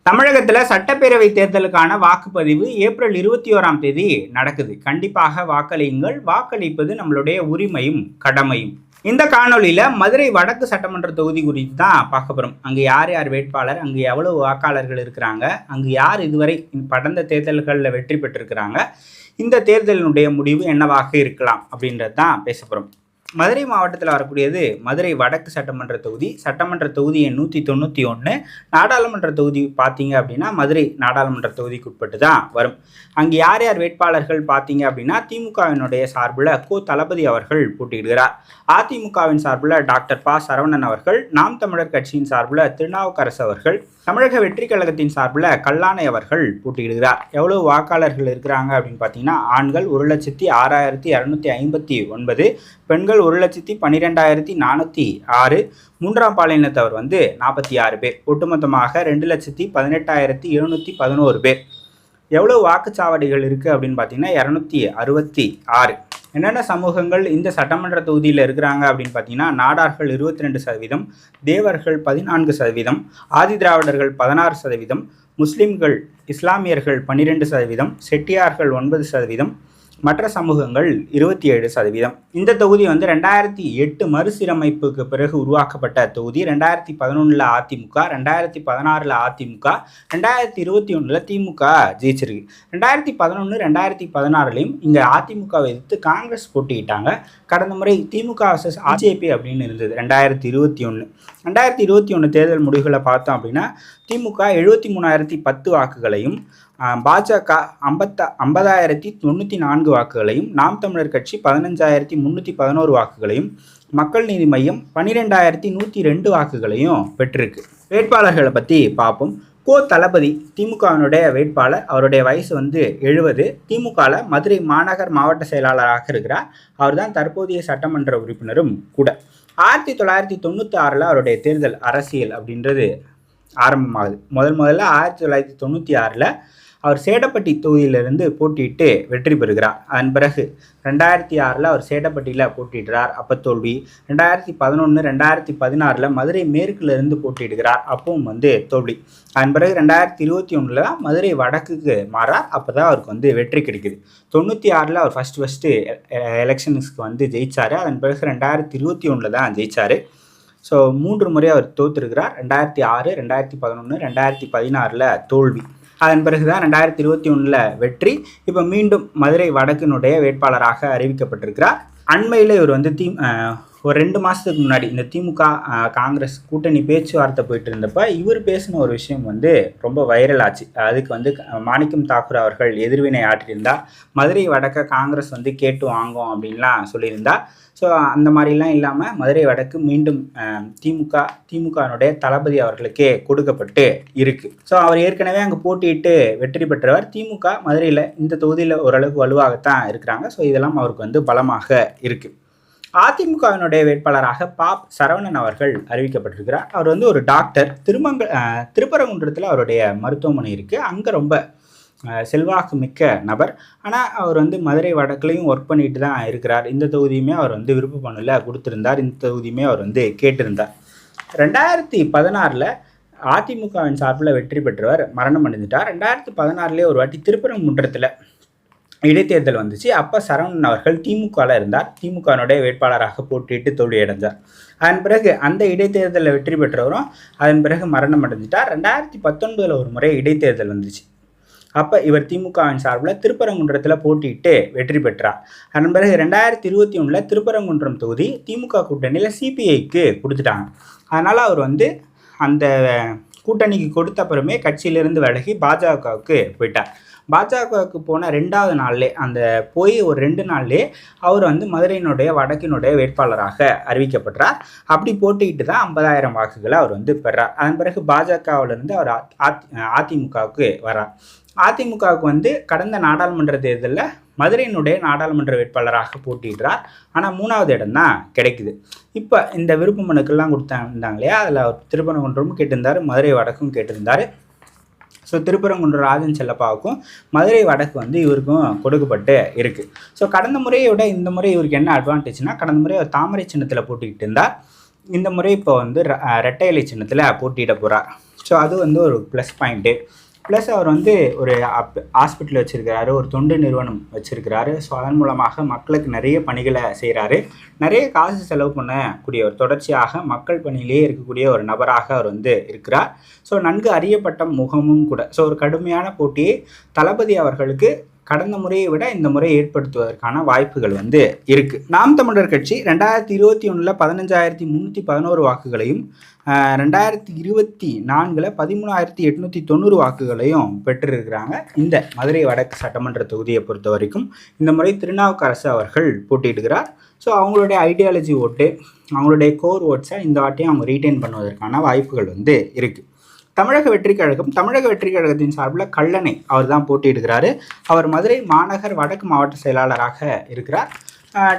தமிழகத்தில் சட்டப்பேரவை தேர்தலுக்கான வாக்குப்பதிவு ஏப்ரல் 21ஆம் தேதி நடக்குது. கண்டிப்பாக வாக்களியுங்கள். வாக்களிப்பது நம்மளுடைய உரிமையும் கடமையும். இந்த காணொலியில் மதுரை வடக்கு சட்டமன்ற தொகுதி குறித்து தான் பார்க்க போகிறோம். அங்கே யார் யார் வேட்பாளர், அங்கே எவ்வளவு வாக்காளர்கள் இருக்கிறாங்க, அங்கு யார் இதுவரை கடந்த தேர்தல்களில் வெற்றி பெற்றிருக்கிறாங்க, இந்த தேர்தலினுடைய முடிவு என்னவாக இருக்கலாம் அப்படின்றது தான் பேச போகிறோம். மதுரை மாவட்டத்தில் வரக்கூடியது மதுரை வடக்கு சட்டமன்ற தொகுதி. சட்டமன்ற தொகுதி எண் 191. நாடாளுமன்ற தொகுதி பார்த்தீங்க அப்படின்னா மதுரை நாடாளுமன்ற தொகுதிக்கு உட்பட்டு தான் வரும். அங்கே யார் யார் வேட்பாளர்கள் பார்த்தீங்க அப்படின்னா திமுகவினுடைய சார்பில் கோ தளபதி அவர்கள் போட்டியிடுகிறார். அதிமுகவின் சார்பில் டாக்டர் ப சரவணன் அவர்கள், நாம் தமிழர் கட்சியின் சார்பில் திருநாவுக்கரசு அவர்கள், தமிழக வெற்றி கழகத்தின் சார்பில் கல்லானை அவர்கள் போட்டியிடுகிறார். எவ்வளவு வாக்காளர்கள் இருக்கிறாங்க அப்படின்னு பார்த்தீங்கன்னா ஆண்கள் 1,62,259, பெண்கள் 1,12,406, மூன்றாம் பாலினத்தவர் 46 பேர். ஒட்டுமொத்தமாக 2,18,711 பேர். எவ்வளவு வாக்குச்சாவடிகள் இருக்குது அப்படின்னு பார்த்தீங்கன்னா 266. என்னென்ன சமூகங்கள் இந்த சட்டமன்ற தொகுதியில் இருக்கிறாங்க அப்படின்னு பார்த்தீங்கன்னா நாடார்கள் 22%, தேவர்கள் 14%, ஆதி திராவிடர்கள் 16%, முஸ்லிம்கள் இஸ்லாமியர்கள் 12%, செட்டியார்கள் 9%, மற்ற சமூகங்கள் 27%. இந்த தொகுதி 2008 மறுசீரமைப்புக்கு பிறகு உருவாக்கப்பட்ட தொகுதி. 2011 அதிமுக, 2016 அதிமுக, 2021 திமுக ஜெயிச்சிருக்கு. 2011 2016 இங்கே அதிமுகவை எதிர்த்து காங்கிரஸ் போட்டியிட்டாங்க. கடந்த முறை திமுக vs பிஜேபி அப்படின்னு இருந்தது. 2021 தேர்தல் முடிவுகளை பார்த்தோம் அப்படின்னா திமுக 73,010 வாக்குகளையும், பாஜக 50,094 வாக்குகளையும், நாம் தமிழர் கட்சி 15,311 வாக்குகளையும், மக்கள் நீதி மையம் 12,102 வாக்குகளையும் பெற்றிருக்கு. வேட்பாளர்களை பற்றி பார்ப்போம். கோ தளபதி திமுகவினுடைய வேட்பாளர். அவருடைய வயசு 70. திமுகவில் மதுரை மாநகர் மாவட்ட செயலாளராக இருக்கிறார். அவர் தான் தற்போதைய சட்டமன்ற உறுப்பினரும் கூட. 1996 அவருடைய தேர்தல் அரசியல் அப்படின்றது ஆரம்பமாகுது. முதல்ல 1996 அவர் சேடப்பட்டி தொகுதியிலிருந்து போட்டியிட்டு வெற்றி பெறுகிறார். அதன் பிறகு 2006 அவர் சேடப்பட்டியில் போட்டியிடுறார். அப்போ தோல்வி. 2011 2016 மதுரை மேற்கிலிருந்து போட்டியிடுகிறார். அப்பவும் தோல்வி. அதன் பிறகு 2021 தான் மதுரை வடக்குக்கு மாறார். அப்போ தான் அவருக்கு வெற்றி கிடைக்குது. 96 அவர் ஃபஸ்ட்டு எலெக்ஷன்ஸ்க்கு ஜெயிச்சார். அதன் பிறகு 2021 தான் ஜெயிச்சார். ஸோ 3 முறை அவர் தோற்றுருக்கிறார். 2006, 2011, 2016 தோல்வி. அதன் பிறகு தான் 2021 வெற்றி. இப்போ மீண்டும் மதுரை வடக்கினுடைய வேட்பாளராக அறிவிக்கப்பட்டிருக்கிறார். அண்மையில் இவர் ஒரு 2 மாதத்துக்கு முன்னாடி இந்த திமுக காங்கிரஸ் கூட்டணி பேச்சுவார்த்தை போயிட்டு இருந்தப்ப இவர் பேசின ஒரு விஷயம் ரொம்ப வைரல் ஆச்சு. அதுக்கு மாணிக்கம் தாக்கூர் அவர்கள் எதிர்வினை ஆற்றியிருந்தார். மதுரை வடக்க காங்கிரஸ் கேட்டு வாங்கும் அப்படின்லாம் சொல்லியிருந்தா. ஸோ அந்த மாதிரிலாம் இல்லாமல் மதுரை வடக்கு மீண்டும் திமுகனுடைய தளபதி அவர்களுக்கே கொடுக்கப்பட்டு இருக்கு. ஸோ அவர் ஏற்கனவே அங்கே போட்டியிட்டு வெற்றி பெற்றவர். திமுக மதுரையில் இந்த தொகுதியில் ஓரளவுக்கு வலுவாகத்தான் இருக்கிறாங்க. ஸோ இதெல்லாம் அவருக்கு பலமாக இருக்கு. அதிமுகவினுடைய வேட்பாளராக சரவணன் அவர்கள் அறிவிக்கப்பட்டிருக்கிறார். அவர் ஒரு டாக்டர். திருப்பரங்குன்றத்தில் அவருடைய மருத்துவமனை இருக்குது. அங்கே ரொம்ப செல்வாக்கு மிக்க நபர். ஆனால் அவர் மதுரை வடக்குலையும் ஒர்க் பண்ணிட்டு தான் இருக்கிறார். இந்த தொகுதியுமே அவர் விருப்ப மனுவில் கொடுத்திருந்தார். இந்த தொகுதியுமே அவர் கேட்டிருந்தார். 2016 அதிமுகவின் சார்பில் வெற்றி பெற்றவர் மரணம் அடைஞ்சிட்டார். 2016 ஒரு வாட்டி திருப்பரங்குன்றத்தில் இடைத்தேர்தல் வந்துச்சு. அப்போ சரவணன் அவர்கள் திமுகவில் இருந்தார். திமுகனுடைய வேட்பாளராக போட்டியிட்டு தோல்வியடைந்தார். அதன் பிறகு அந்த இடைத்தேர்தலில் வெற்றி பெற்றவரும் அதன் பிறகு மரணம் அடைஞ்சிட்டார். 2019 ஒரு முறை இடைத்தேர்தல் வந்துச்சு. அப்போ இவர் திமுகவின் சார்பில் திருப்பரங்குன்றத்தில் போட்டியிட்டு வெற்றி பெற்றார். அதன் பிறகு 2021 திருப்பரங்குன்றம் தொகுதி திமுக கூட்டணியில் சிபிஐக்கு கொடுத்துட்டாங்க. அதனால் அவர் அந்த கூட்டணிக்கு கொடுத்த அப்புறமே கட்சியிலிருந்து விலகி பாஜகவுக்கு போயிட்டார். பாஜகவுக்கு போன 2வது நாள்லே போய் ஒரு 2 நாள்லே அவர் மதுரையினுடைய வடக்கினுடைய வேட்பாளராக அறிவிக்கப்பட்டார். அப்படி போட்டிக்கிட்டு தான் 50,000 வாக்குகளை அவர் பெறார். அதன் பிறகு பாஜகவிலிருந்து அவர் அதிமுகவுக்கு வரார். அதிமுகவுக்கு கடந்த நாடாளுமன்ற தேர்தலில் மதுரையினுடைய நாடாளுமன்ற வேட்பாளராக போட்டியிடுறார். ஆனால் 3வது இடம் தான் கிடைக்குது. இப்போ இந்த விருப்ப மனுக்கெல்லாம் கொடுத்தாங்க இல்லையா, அதில் அவர் திருப்பரங்குன்றமும் கேட்டிருந்தார், மதுரை வடக்கும் கேட்டிருந்தார். ஸோ திருப்பரங்குன்றம் ராஜன் செல்லப்பாவுக்கும் மதுரை வடக்கு இவருக்கும் கொடுக்கப்பட்டு இருக்குது. ஸோ கடந்த முறையோட இந்த முறை இவருக்கு என்ன அட்வான்டேஜ்னால், கடந்த முறை அவர் தாமரை சின்னத்தில் போட்டிக்கிட்டு இருந்தார். இந்த முறை இப்போ இரட்டை இலை சின்னத்தில் போட்டியிட போகிறார். ஸோ அது வந்து ஒரு ப்ளஸ் பாயிண்ட்டு. ப்ளஸ் அவர் வந்து ஒரு ஹாஸ்பிட்டல் வச்சுருக்கிறாரு, ஒரு தொண்டு நிறுவனம் வச்சுருக்கிறாரு. ஸோ அதன் மூலமாக மக்களுக்கு நிறைய பணிகளை செய்கிறாரு. நிறைய காசு செலவு பண்ணக்கூடிய ஒரு தொடர்ச்சியாக மக்கள் பணியிலேயே இருக்கக்கூடிய ஒரு நபராக அவர் வந்து இருக்கிறார். ஸோ நன்கு அறியப்பட்ட முகமும் கூட. ஸோ ஒரு கடுமையான போட்டியை தளபதி அவர்களுக்கு கடந்த முறையை விட இந்த முறை ஏற்படுத்துவதற்கான வாய்ப்புகள் வந்து இருக்கு. நாம் தமிழர் கட்சி 2021 15,311 வாக்குகளையும் 2024 13,890 வாக்குகளையும் பெற்றிருக்கிறாங்க. இந்த மதுரை வடக்கு சட்டமன்ற தொகுதியை பொறுத்த வரைக்கும் இந்த முறை திருநாவுக்கரசு அவர்கள் போட்டியிடுகிறார். ஸோ அவங்களுடைய ஐடியாலஜி ஓட்டு, அவங்களுடைய கோர் ஓட்ஸை இந்த வாட்டியும் அவங்க ரீட்டைன் பண்ணுவதற்கான வாய்ப்புகள் வந்து இருக்குது. தமிழக வெற்றி கழகத்தின் சார்பில் கல்லணை அவர் தான் போட்டியிடுகிறாரு. அவர் மதுரை மாநகர் வடக்கு மாவட்ட செயலாளராக இருக்கிறார்.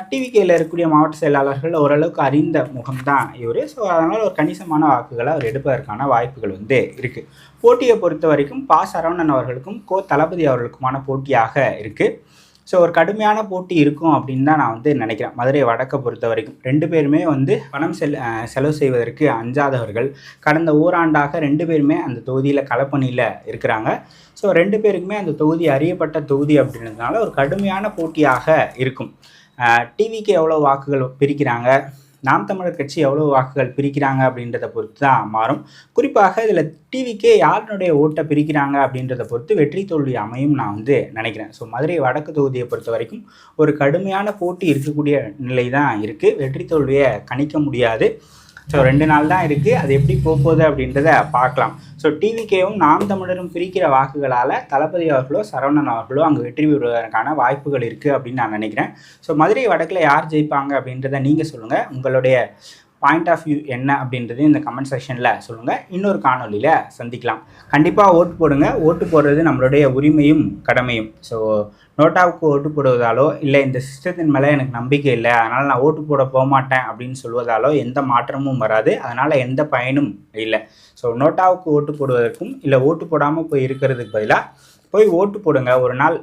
டிவிகேயில் இருக்கக்கூடிய மாவட்ட செயலாளர்கள் ஓரளவுக்கு அறிந்த முகம்தான் இவர். ஸோ அதனால் ஒரு கணிசமான வாக்குகளை அவர் எடுப்பதற்கான வாய்ப்புகள் வந்து இருக்குது. போட்டியை பொறுத்த வரைக்கும் சரவணன் அவர்களுக்கும் தளபதி அவர்களுக்குமான போட்டியாக இருக்குது. ஸோ ஒரு கடுமையான போட்டி இருக்கும் அப்படின்னு தான் நான் வந்து நினைக்கிறேன். மதுரை வடக்கை பொறுத்த வரைக்கும் 2 பேருமே வந்து பணம் செலவு செய்வதற்கு அஞ்சாதவர்கள். கடந்த ஓராண்டாக 2 பேருமே அந்த தொகுதியில் களப்பணியில் இருக்கிறாங்க. ஸோ 2 பேருக்குமே அந்த தொகுதி அறியப்பட்ட தொகுதி அப்படின்றதுனால ஒரு கடுமையான போட்டியாக இருக்கும். டிவிக்கு எவ்வளோ வாக்குகள் பிரிக்கிறாங்க, நாம் தமிழர் கட்சி எவ்வளோ வாக்குகள் பிரிக்கிறாங்க அப்படின்றத பொறுத்து தான் மாறும். குறிப்பாக இதில் டிவிக்கே யாருடைய ஓட்டை பிரிக்கிறாங்க அப்படின்றத பொறுத்து வெற்றி தோல்வி அமையும் நான் வந்து நினைக்கிறேன். ஸோ மதுரை வடக்கு தொகுதியை பொறுத்த வரைக்கும் ஒரு கடுமையான போட்டி இருக்கக்கூடிய நிலை தான் இருக்குது. வெற்றி தோல்வியை கணிக்க முடியாது. ஸோ 2 நாள் தான் இருக்குது. அது எப்படி போகுது அப்படின்றத பார்க்கலாம். ஸோ டிவிகேவும் நாம் தமிழரும் பிரிக்கிற வாக்குகளால் தளபதி அவர்களோ சரவணன் அவர்களோ அங்கே வெற்றி பெறுவதற்கான வாய்ப்புகள் இருக்குது அப்படின்னு நான் நினைக்கிறேன். ஸோ மதுரை வடக்கில் யார் ஜெயிப்பாங்க அப்படின்றத நீங்கள் சொல்லுங்கள். உங்களுடைய பாயிண்ட் ஆஃப் வியூ என்ன அப்படின்றது இந்த கமெண்ட் செக்ஷனில் சொல்லுங்கள். இன்னொரு காணொலியில் சந்திக்கலாம். கண்டிப்பாக ஓட்டு போடுங்க. ஓட்டு போடுறது நம்மளுடைய உரிமையும் கடமையும். ஸோ நோட்டாவுக்கு ஓட்டு போடுவதாலோ இல்லை இந்த சிஸ்டத்தின் மேலே எனக்கு நம்பிக்கை இல்லை, அதனால் நான் ஓட்டு போட போக மாட்டேன் அப்படின்னு சொல்வதாலோ எந்த மாற்றமும் வராது. அதனால் எந்த பயனும் இல்லை. ஸோ நோட்டாவுக்கு ஓட்டு போடுவதற்கும் இல்லை ஓட்டு போடாமல் போய் இருக்கிறதுக்கு பதிலாக போய் ஓட்டு போடுங்க. ஒரு நாள்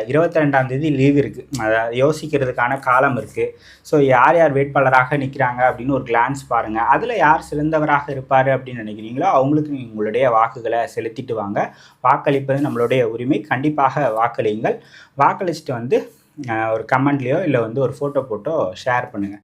22ஆம் தேதி லீவ் இருக்குது. அதை யோசிக்கிறதுக்கான காலம் இருக்குது. ஸோ யார் யார் வேட்பாளராக நிற்கிறாங்க அப்படின்னு ஒரு கிளான்ஸ் பாருங்கள். அதில் யார் சிறந்தவராக இருப்பார் அப்படின்னு நினைக்கிறீங்களோ அவங்களுக்கு உங்களுடைய வாக்குகளை செலுத்திட்டு வாங்க. வாக்களிப்பது நம்மளுடைய உரிமை. கண்டிப்பாக வாக்களியுங்கள். வாக்களிச்சுட்டு வந்து ஒரு கமெண்ட்லேயோ இல்லை வந்து ஒரு ஃபோட்டோ போட்டோ ஷேர் பண்ணுங்கள்.